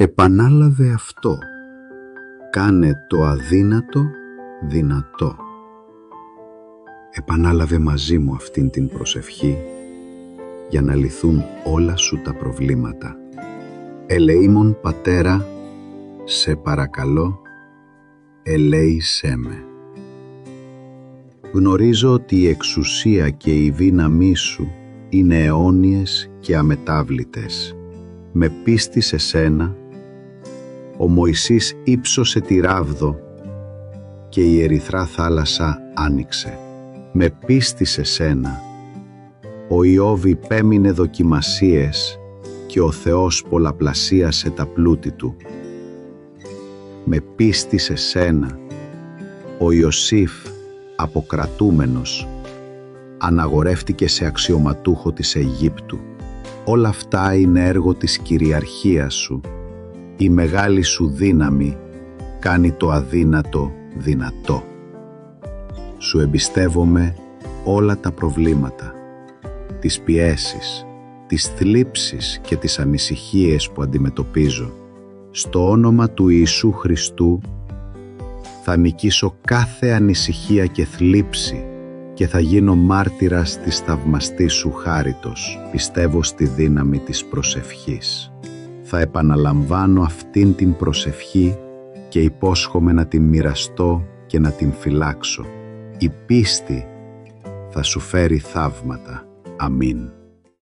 Επανάλαβε αυτό. Κάνε το αδύνατο δυνατό. Επανάλαβε μαζί μου αυτήν την προσευχή για να λυθούν όλα σου τα προβλήματα. Ελεήμων Πατέρα, σε παρακαλώ, ελέησέ με. Γνωρίζω ότι η εξουσία και η δύναμή σου είναι αιώνιες και αμετάβλητες. Με πίστη σε σένα, ο Μωυσής ύψωσε τη ράβδο και η ερυθρά θάλασσα άνοιξε. Με πίστη σε σένα, ο Ιώβ υπέμεινε δοκιμασίες και ο Θεός πολλαπλασίασε τα πλούτη του. Με πίστη σε σένα, ο Ιωσήφ, αποκρατούμενος, αναγορεύτηκε σε αξιωματούχο της Αιγύπτου. Όλα αυτά είναι έργο της κυριαρχίας σου. Η μεγάλη σου δύναμη κάνει το αδύνατο δυνατό. Σου εμπιστεύομαι όλα τα προβλήματα, τις πιέσεις, τις θλίψεις και τις ανησυχίες που αντιμετωπίζω. Στο όνομα του Ιησού Χριστού θα νικήσω κάθε ανησυχία και θλίψη και θα γίνω μάρτυρας της θαυμαστής σου χάριτος. Πιστεύω στη δύναμη της προσευχής. Θα επαναλαμβάνω αυτήν την προσευχή και υπόσχομαι να την μοιραστώ και να την φυλάξω. Η πίστη θα σου φέρει θαύματα. Αμήν.